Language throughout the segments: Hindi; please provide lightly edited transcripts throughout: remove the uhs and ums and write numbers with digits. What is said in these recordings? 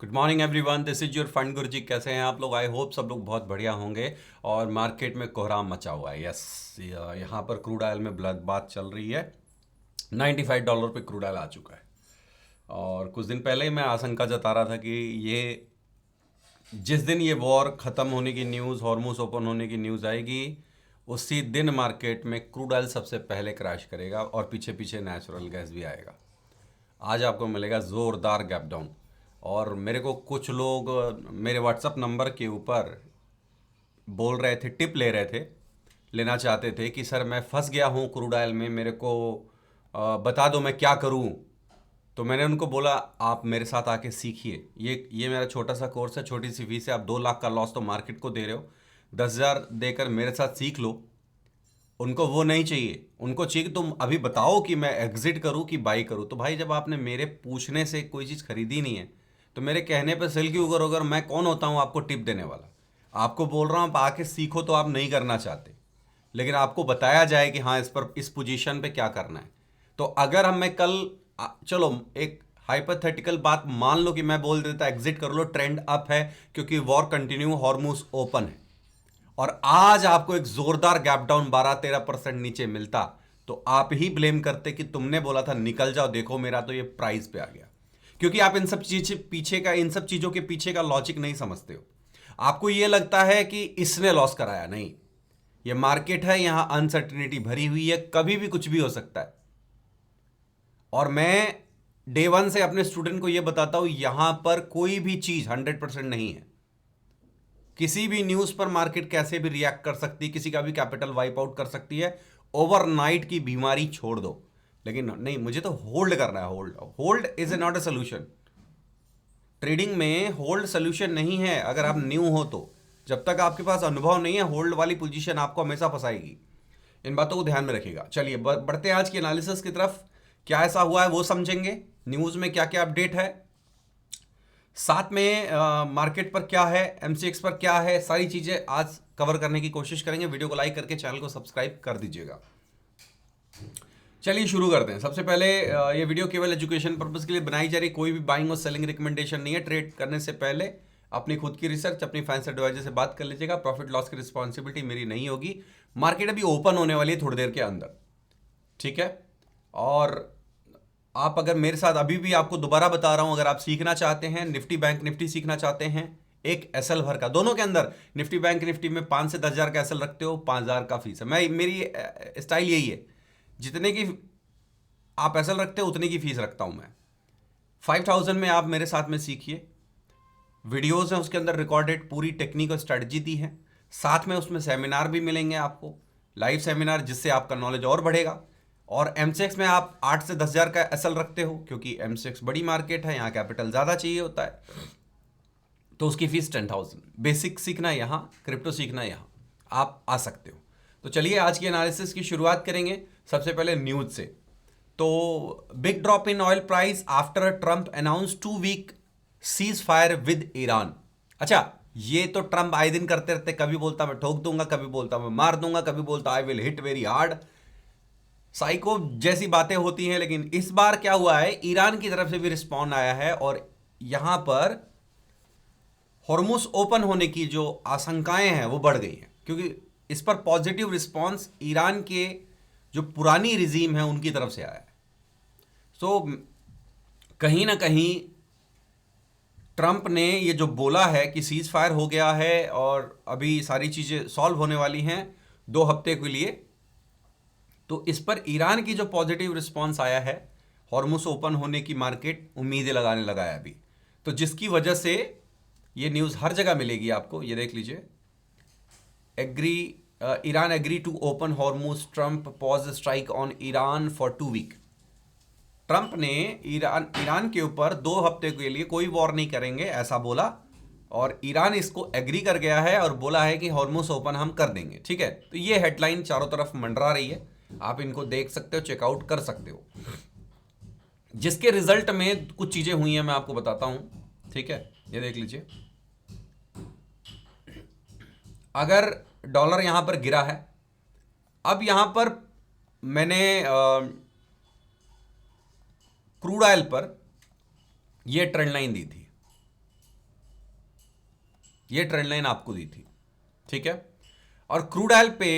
Good morning everyone, this is your fund guruji. कैसे हैं आप लोग? आई होप सब लोग बहुत बढ़िया होंगे। और मार्केट में कोहराम मचा हुआ है। यस, यहाँ पर क्रूड ऑयल में ब्लड बात चल रही है। $95 पे क्रूड ऑयल आ चुका है। और कुछ दिन पहले ही मैं आशंका जता रहा था कि ये जिस दिन ये वॉर ख़त्म होने की न्यूज़, हॉर्मुज ओपन होने की न्यूज़ आएगी, उसी दिन मार्केट में क्रूड ऑयल सबसे पहले क्रैश करेगा और पीछे पीछे नेचुरल गैस भी आएगा। आज आपको मिलेगा ज़ोरदार गैप डाउन। और मेरे को कुछ लोग मेरे व्हाट्सअप नंबर के ऊपर बोल रहे थे, टिप ले रहे थे, लेना चाहते थे कि सर मैं फंस गया हूँ क्रूड ऑयल में, मेरे को बता दो मैं क्या करूँ। तो मैंने उनको बोला आप मेरे साथ आके सीखिए। ये मेरा छोटा सा कोर्स है, छोटी सी फीस है। आप 2 लाख का लॉस तो मार्केट को दे रहे हो, 10,000 देकर मेरे साथ सीख लो। उनको वो नहीं चाहिए, उनको चाहिए कि तुम अभी बताओ कि मैं एग्जिट करूं कि बाई करूं। तो भाई जब आपने मेरे पूछने से कोई चीज़ खरीदी नहीं है तो मेरे कहने पे सेल क्यों करोगे? अगर मैं कौन होता हूं आपको टिप देने वाला? आपको बोल रहा हूं आप आके सीखो, तो आप नहीं करना चाहते। लेकिन आपको बताया जाए कि हाँ इस पर, इस पोजीशन पे क्या करना है। तो अगर हम मैं कल चलो एक हाइपोथेटिकल बात मान लो कि मैं बोल देता एग्जिट कर लो, ट्रेंड अप है क्योंकि वॉर कंटिन्यू, हॉर्मुज ओपन है, और आज आपको एक जोरदार गैप डाउन 12-13% नीचे मिलता, तो आप ही ब्लेम करते कि तुमने बोला था निकल जाओ, देखो मेरा तो ये प्राइस पे आ गया। क्योंकि आप इन सब चीज पीछे का, इन सब चीजों के पीछे का लॉजिक नहीं समझते हो। आपको ये लगता है कि इसने लॉस कराया। नहीं, ये मार्केट है, यहां अनसर्टिनिटी भरी हुई है, कभी भी कुछ भी हो सकता है। और मैं डे वन से अपने स्टूडेंट को यह बताता हूं, यहां पर कोई भी चीज 100% नहीं है। किसी भी न्यूज पर मार्केट कैसे भी रिएक्ट कर सकती है, किसी का भी कैपिटल वाइप आउट कर सकती है। ओवरनाइट की बीमारी छोड़ दो, लेकिन नहीं, मुझे तो होल्ड करना है। Hold, hold is a not a solution. Trading में होल्ड सोल्यूशन नहीं है अगर आप न्यू हो तो। जब तक आपके पास अनुभव नहीं है, होल्ड वाली पोजीशन आपको हमेशा फंसाएगी। इन बातों को ध्यान में रखिएगा। चलिए बढ़ते हैं आज की एनालिसिस की तरफ। क्या ऐसा हुआ है वो समझेंगे, न्यूज में क्या क्या अपडेट है, साथ में मार्केट पर क्या है, एमसीएक्स पर क्या है, सारी चीजें आज कवर करने की कोशिश करेंगे। वीडियो को लाइक करके चैनल को सब्सक्राइब कर दीजिएगा। चलिए शुरू करते हैं। सबसे पहले ये वीडियो केवल एजुकेशन पर्पस के लिए बनाई जा रही, कोई भी बाइंग और सेलिंग रिकमेंडेशन नहीं है। ट्रेड करने से पहले अपनी खुद की रिसर्च, अपनी फाइनेंशियल एडवाइजर से बात कर लीजिएगा। प्रॉफिट लॉस की रिस्पॉन्सिबिलिटी मेरी नहीं होगी। मार्केट अभी ओपन होने वाली है थोड़ी देर के अंदर, ठीक है। और आप अगर मेरे साथ, अभी भी आपको दोबारा बता रहा हूं, अगर आप सीखना चाहते हैं निफ्टी बैंक निफ्टी सीखना चाहते हैं, एक एसएल भर का, दोनों के अंदर निफ्टी बैंक निफ्टी में 5 से 10,000 का एसएल रखते हो, 5,000 का फीस है। मैं, मेरी स्टाइल यही है, जितने की आप एसएल रखते हो उतने की फीस रखता हूं मैं। 5,000 में आप मेरे साथ में सीखिए। वीडियोज हैं उसके अंदर रिकॉर्डेड, पूरी टेक्निक और स्ट्रेटजी दी है। साथ में उसमें सेमिनार भी मिलेंगे आपको, लाइव सेमिनार, जिससे आपका नॉलेज और बढ़ेगा। और एमसेक्स में आप 8 से 10,000 का एसएल रखते हो, क्योंकि एमसेक्स बड़ी मार्केट है, यहाँ कैपिटल ज़्यादा चाहिए होता है, तो उसकी फीस 10,000। बेसिक सीखना यहाँ, क्रिप्टो सीखना यहाँ, आप आ सकते हो। तो चलिए आज की एनालिसिस की शुरुआत करेंगे सबसे पहले न्यूज से। तो big drop in oil price after Trump announce 2 week ceasefire with Iran. अच्छा, ये तो ट्रंप आए दिन करते रहते, कभी बोलता मैं ठोक दूंगा, कभी बोलता मैं मार दूंगा, कभी बोलता I will hit very hard. Psycho जैसी बातें होती हैं। लेकिन इस बार क्या हुआ है, ईरान की तरफ से भी रिस्पॉन्ड आया है, और यहां पर हॉर्मुज ओपन होने की जो आशंकाएं हैं वो बढ़ गई हैं, क्योंकि इस पर पॉजिटिव रिस्पॉन्स ईरान के जो पुरानी रिजीम है उनकी तरफ से आया है। सो कहीं ना कहीं ट्रंप ने ये जो बोला है कि सीज फायर हो गया है और अभी सारी चीज़ें सॉल्व होने वाली हैं 2 हफ्ते के लिए, तो इस पर ईरान की जो पॉजिटिव रिस्पॉन्स आया है, हॉर्मुज ओपन होने की मार्केट उम्मीदें लगाने लगा है अभी। तो जिसकी वजह से ये न्यूज़ हर जगह मिलेगी आपको, ये देख लीजिए। Agree, Iran agree to open Hormuz, Trump pause strike on Iran for 2 week. Trump ने ईरान के ऊपर 2 हफ्ते के लिए कोई वॉर नहीं करेंगे ऐसा बोला, और ईरान इसको एग्री कर गया है और बोला है कि हॉर्मुज ओपन हम कर देंगे, ठीक है। तो ये हेडलाइन चारों तरफ मंडरा रही है, आप इनको देख सकते हो, चेकआउट कर सकते हो। जिसके रिजल्ट में कुछ चीजें हुई हैं मैं आपको बताता हूं, ठीक है। ये देख लीजिए, अगर डॉलर यहां पर गिरा है, अब यहां पर मैंने क्रूड ऑयल पर यह ट्रेंड लाइन दी थी, ये ट्रेंड लाइन आपको दी थी, ठीक है। और क्रूड ऑयल पे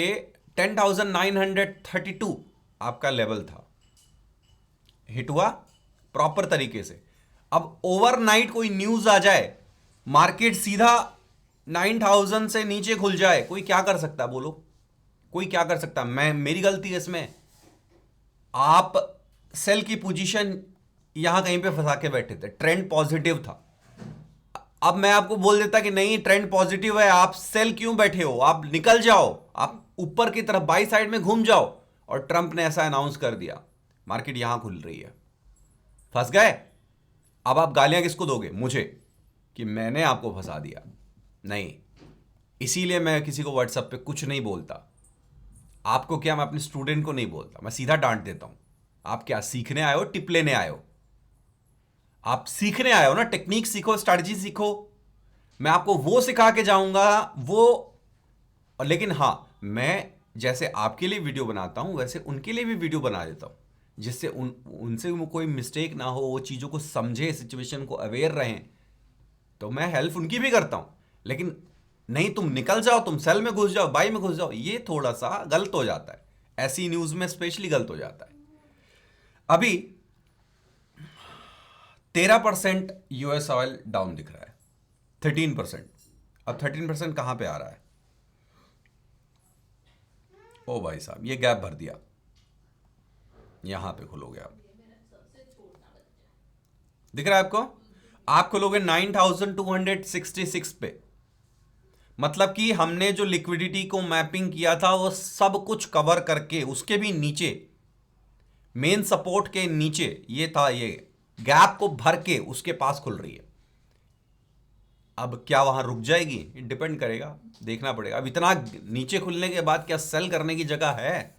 10,932 आपका लेवल था, हिट हुआ प्रॉपर तरीके से। अब ओवरनाइट कोई न्यूज आ जाए, मार्केट सीधा 9,000 से नीचे खुल जाए, कोई क्या कर सकता है बोलो? कोई क्या कर सकता है? मेरी गलती है इसमें? आप सेल की पोजीशन यहां कहीं पे फंसा के बैठे थे, ट्रेंड पॉजिटिव था। अब मैं आपको बोल देता कि नहीं ट्रेंड पॉजिटिव है, आप सेल क्यों बैठे हो, आप निकल जाओ, आप ऊपर की तरफ बाई साइड में घूम जाओ। और ट्रंप ने ऐसा अनाउंस कर दिया, मार्केट यहां खुल रही है, फंस गए। अब आप गालियां किसको दोगे? मुझे, कि मैंने आपको फंसा दिया? नहीं। इसीलिए मैं किसी को व्हाट्सएप पे कुछ नहीं बोलता। आपको क्या, मैं अपने स्टूडेंट को नहीं बोलता, मैं सीधा डांट देता हूं। आप क्या सीखने आए हो, टिप लेने आए हो? आप सीखने आए हो ना, टेक्निक सीखो, स्ट्रैटेजी सीखो। मैं आपको वो सिखा के जाऊंगा वो। और लेकिन हां, मैं जैसे आपके लिए वीडियो बनाता हूं वैसे उनके लिए भी वीडियो बना देता हूं, जिससे उनसे कोई मिस्टेक ना हो, वो चीज़ों को समझे, सिचुएशन को अवेयर रहें। तो मैं हेल्प उनकी भी करता हूं। लेकिन नहीं, तुम निकल जाओ, तुम सेल में घुस जाओ, बाई में घुस जाओ, ये थोड़ा सा गलत हो जाता है। ऐसी न्यूज़ में स्पेशली गलत हो जाता है। अभी 13% यूएस ऑयल डाउन दिख रहा है, 13%। अब 13% कहां पे आ रहा है? ओ भाई साहब, ये गैप भर दिया, यहां पे खुलोगे आप, दिख रहा है आपको? आप खुलोगे 9,266 पे। मतलब कि हमने जो लिक्विडिटी को मैपिंग किया था वो सब कुछ कवर करके, उसके भी नीचे, मेन सपोर्ट के नीचे ये था, ये गैप को भर के उसके पास खुल रही है। अब क्या वहां रुक जाएगी? डिपेंड करेगा, देखना पड़ेगा। अब इतना नीचे खुलने के बाद क्या सेल करने की जगह है?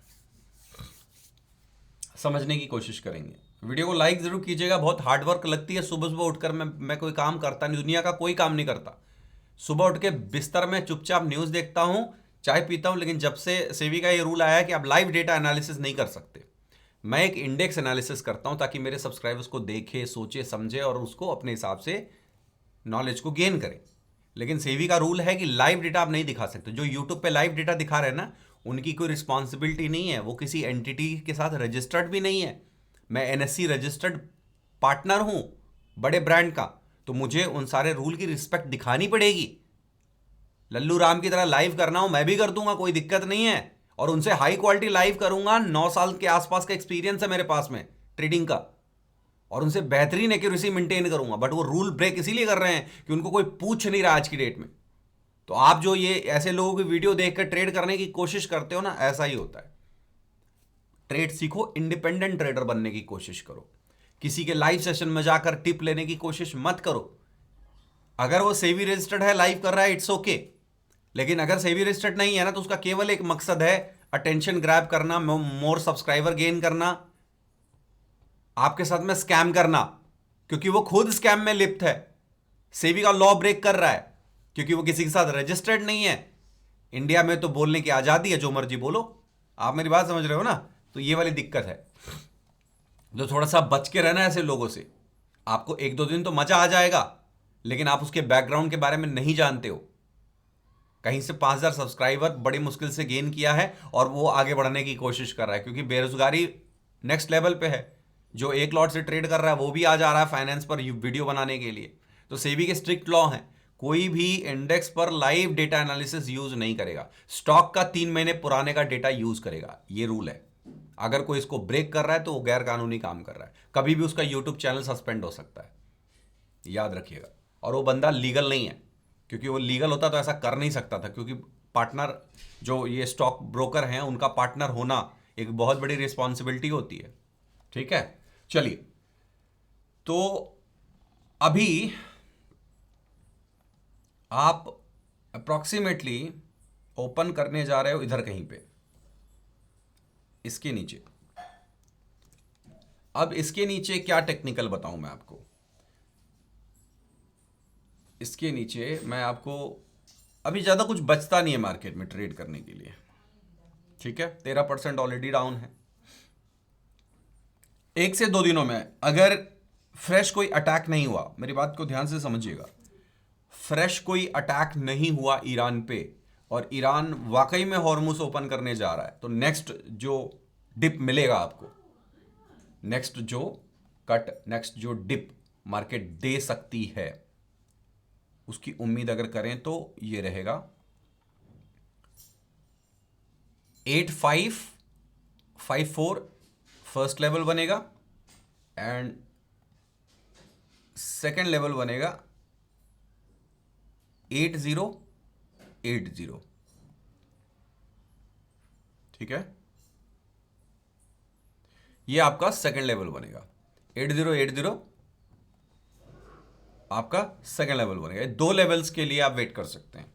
समझने की कोशिश करेंगे। वीडियो को लाइक जरूर कीजिएगा। बहुत हार्डवर्क लगती है सुबह सुबह उठकर। मैं कोई काम करता नहीं, दुनिया का कोई काम नहीं करता। सुबह उठ के बिस्तर में चुपचाप न्यूज़ देखता हूं, चाय पीता हूं। लेकिन जब से सेबी का ये रूल आया है कि आप लाइव डेटा एनालिसिस नहीं कर सकते, मैं एक इंडेक्स एनालिसिस करता हूं ताकि मेरे सब्सक्राइबर्स को देखे, सोचे, समझे और उसको अपने हिसाब से नॉलेज को गेन करें। लेकिन सेबी का रूल है कि लाइव डेटा आप नहीं दिखा सकते। जो यूट्यूब पे लाइव डेटा दिखा रहे हैं ना, उनकी कोई रिस्पॉन्सिबिलिटी नहीं है, वो किसी एंटिटी के साथ रजिस्टर्ड भी नहीं है। मैं एनएससी रजिस्टर्ड पार्टनर हूं बड़े ब्रांड का, तो मुझे उन सारे रूल की रिस्पेक्ट दिखानी पड़ेगी। लल्लू राम की तरह लाइव करना हो मैं भी कर दूंगा, कोई दिक्कत नहीं है। और उनसे हाई क्वालिटी लाइव करूंगा। 9 साल के आसपास का एक्सपीरियंस है मेरे पास में ट्रेडिंग का, और उनसे बेहतरीन एक्यूरेसी मेंटेन करूंगा। बट वो रूल ब्रेक इसीलिए कर रहे हैं कि उनको कोई पूछ नहीं रहा आज की डेट में। तो आप जो ये ऐसे लोगों की वीडियो देखकर ट्रेड करने की कोशिश करते हो ना, ऐसा ही होता है। ट्रेड सीखो, इंडिपेंडेंट ट्रेडर बनने की कोशिश करो। किसी के लाइव सेशन में जाकर टिप लेने की कोशिश मत करो। अगर वो सेबी रजिस्टर्ड है, लाइव कर रहा है, इट्स ओके। लेकिन अगर सेबी रजिस्टर्ड नहीं है ना, तो उसका केवल एक मकसद है, अटेंशन ग्रैब करना, मोर सब्सक्राइबर गेन करना, आपके साथ में स्कैम करना। क्योंकि वो खुद स्कैम में लिप्त है, सेबी का लॉ ब्रेक कर रहा है, क्योंकि वो किसी के साथ रजिस्टर्ड नहीं है। इंडिया में तो बोलने की आजादी है, जो मर्जी बोलो। आप मेरी बात समझ रहे हो ना? तो ये वाली दिक्कत है। तो थोड़ा सा बच के रहना ऐसे लोगों से। आपको 1-2 दिन तो मजा आ जाएगा, लेकिन आप उसके बैकग्राउंड के बारे में नहीं जानते हो। कहीं से 5,000 सब्सक्राइबर बड़ी मुश्किल से गेन किया है और वो आगे बढ़ने की कोशिश कर रहा है, क्योंकि बेरोजगारी नेक्स्ट लेवल पे है। जो एक लॉट से ट्रेड कर रहा है वो भी आ जा रहा है फाइनेंस पर वीडियो बनाने के लिए। तो सेबी के स्ट्रिक्ट लॉ हैं, कोई भी इंडेक्स पर लाइव डेटा एनालिसिस यूज नहीं करेगा। स्टॉक का 3 महीने पुराने का डेटा यूज करेगा, ये रूल है। अगर कोई इसको ब्रेक कर रहा है तो वो गैर कानूनी काम कर रहा है। कभी भी उसका यूट्यूब चैनल सस्पेंड हो सकता है, याद रखिएगा। और वो बंदा लीगल नहीं है, क्योंकि वो लीगल होता तो ऐसा कर नहीं सकता था। क्योंकि पार्टनर, जो ये स्टॉक ब्रोकर हैं, उनका पार्टनर होना एक बहुत बड़ी रिस्पॉन्सिबिलिटी होती है। ठीक है, चलिए। तो अभी आप अप्रॉक्सीमेटली ओपन करने जा रहे हो इधर कहीं पे, इसके नीचे। अब इसके नीचे क्या टेक्निकल बताऊं मैं आपको? इसके नीचे मैं आपको, अभी ज़्यादा कुछ बचता नहीं है मार्केट में ट्रेड करने के लिए। ठीक है, 13% ऑलरेडी डाउन है। 1 से 2 दिनों में अगर फ्रेश कोई अटैक नहीं हुआ, मेरी बात को ध्यान से समझिएगा, फ्रेश कोई अटैक नहीं हुआ ईरान पे और ईरान वाकई में हॉर्मुज ओपन करने जा रहा है, तो नेक्स्ट जो डिप मिलेगा आपको, नेक्स्ट जो डिप मार्केट दे सकती है, उसकी उम्मीद अगर करें तो ये रहेगा 8554 फर्स्ट लेवल बनेगा एंड सेकेंड लेवल बनेगा 8080। ठीक है, ये आपका सेकेंड लेवल बनेगा 8080, आपका सेकेंड लेवल बनेगा। दो लेवल्स के लिए आप वेट कर सकते हैं।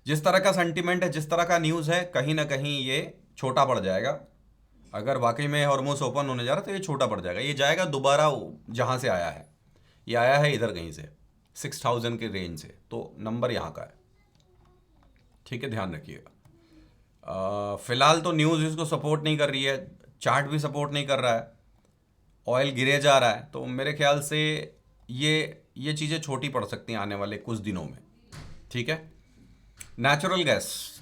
जिस तरह का सेंटीमेंट है, जिस तरह का न्यूज़ है, कहीं ना कहीं ये छोटा पड़ जाएगा। अगर वाकई में हॉर्मुज ओपन होने जा रहा है तो ये छोटा पड़ जाएगा, ये जाएगा दोबारा जहाँ से आया है। ये आया है इधर कहीं से 6000 के रेंज से, तो नंबर यहाँ का है। ठीक है, ध्यान रखिएगा। फिलहाल तो न्यूज़ इसको सपोर्ट नहीं कर रही है, चार्ट भी सपोर्ट नहीं कर रहा है, ऑयल गिरे जा रहा है, तो मेरे ख्याल से ये चीज़ें छोटी पड़ सकती हैं आने वाले कुछ दिनों में। ठीक है, नेचुरल गैस,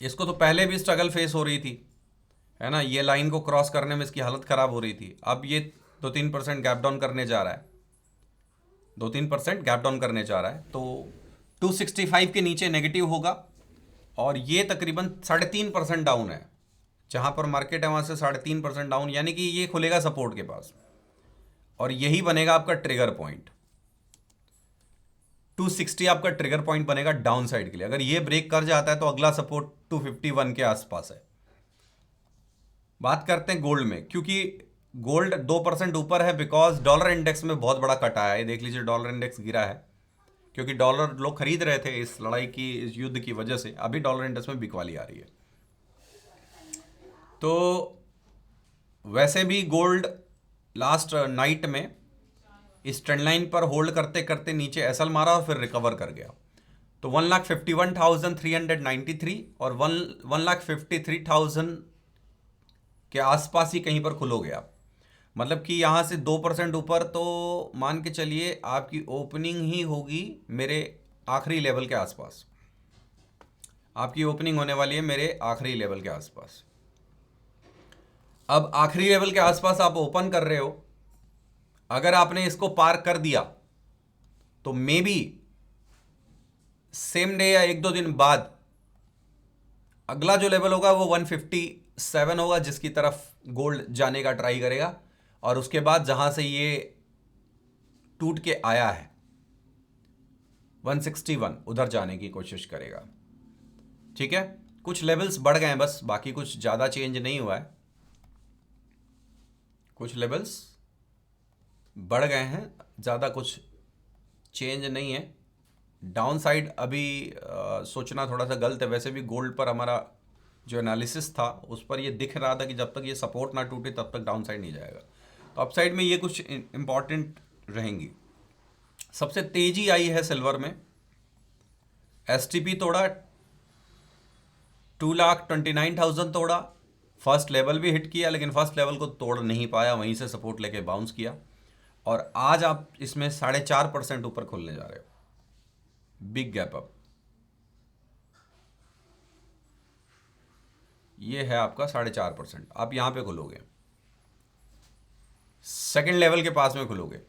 इसको तो पहले भी स्ट्रगल फेस हो रही थी, है ना। ये लाइन को क्रॉस करने में इसकी हालत ख़राब हो रही थी। अब ये 2-3% गैप डाउन करने जा रहा है, 2-3% गैप डाउन करने जा रहा है, तो 265 के नीचे नेगेटिव होगा और ये तकरीबन 3.5% डाउन है। जहाँ पर मार्केट है वहाँ से 3.5% डाउन, यानी कि ये खुलेगा सपोर्ट के पास और यही बनेगा आपका ट्रिगर पॉइंट। 260 आपका ट्रिगर पॉइंट बनेगा डाउन साइड के लिए। अगर ये ब्रेक कर जाता है तो अगला सपोर्ट 251 के आसपास है। बात करते हैं गोल्ड में, क्योंकि गोल्ड 2% ऊपर है बिकॉज डॉलर इंडेक्स में बहुत बड़ा कट आया है। देख लीजिए, डॉलर इंडेक्स गिरा है क्योंकि डॉलर लोग खरीद रहे थे इस लड़ाई की, इस युद्ध की वजह से। अभी डॉलर इंडेक्स में बिकवाली आ रही है। तो वैसे भी गोल्ड लास्ट नाइट में इस ट्रेंड लाइन पर होल्ड करते करते नीचे एसएल मारा और फिर रिकवर कर गया। तो 1,51,393 और 1,53,000 के आसपास ही कहीं पर खुलो गया। मतलब कि यहाँ से 2% ऊपर, तो मान के चलिए आपकी ओपनिंग ही होगी मेरे आखिरी लेवल के आसपास। आपकी ओपनिंग होने वाली है मेरे आखिरी लेवल के आसपास। अब आखिरी लेवल के आसपास आप ओपन कर रहे हो, अगर आपने इसको पार कर दिया तो मे बी सेम डे या 1-2 दिन बाद अगला जो लेवल होगा वो 157 होगा, जिसकी तरफ गोल्ड जाने का ट्राई करेगा। और उसके बाद जहां से ये टूट के आया है 161, उधर जाने की कोशिश करेगा। ठीक है, कुछ लेवल्स बढ़ गए हैं बस, बाकी कुछ ज़्यादा चेंज नहीं हुआ है। कुछ लेवल्स बढ़ गए हैं, ज़्यादा कुछ चेंज नहीं है। डाउन साइड अभी सोचना थोड़ा सा गलत है। वैसे भी गोल्ड पर हमारा जो एनालिसिस था उस पर ये दिख रहा था कि जब तक ये सपोर्ट ना टूटे तब तक डाउन साइड नहीं जाएगा। तो अप साइड में ये कुछ इंपॉर्टेंट रहेंगी। सबसे तेजी आई है सिल्वर में, एसटीपी तोड़ा, 2,29,000 तोड़ा, फर्स्ट लेवल भी हिट किया लेकिन फर्स्ट लेवल को तोड़ नहीं पाया, वहीं से सपोर्ट लेके बाउंस किया। और आज आप इसमें 4.5% ऊपर खुलने जा रहे हो, बिग गैप अप। ये है आपका 4.5%। आप यहां पे खुलोगे, सेकंड लेवल के पास में खुलोगे,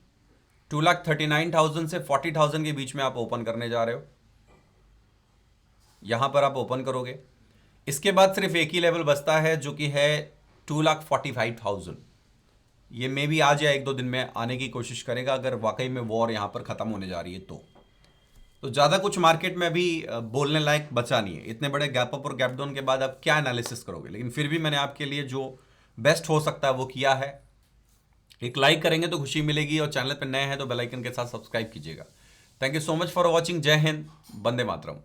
2,39,000 से 40,000 के बीच में आप ओपन करने जा रहे हो। यहां पर आप ओपन करोगे, इसके बाद सिर्फ एक ही लेवल बचता है जो कि है 2,45,000। ये मे भी आज या 1-2 दिन में आने की कोशिश करेगा, अगर वाकई में वॉर यहाँ पर ख़त्म होने जा रही है तो ज़्यादा कुछ मार्केट में अभी बोलने लायक बचा नहीं है। इतने बड़े गैप अप और गैप डाउन के बाद आप क्या एनालिसिस करोगे, लेकिन फिर भी मैंने आपके लिए जो बेस्ट हो सकता है वो किया है। एक लाइक करेंगे तो खुशी मिलेगी और चैनल पर नए हैं तो बेल आइकन के साथ सब्सक्राइब कीजिएगा। Thank you so much for watching. जय हिंद, वंदे मातरम।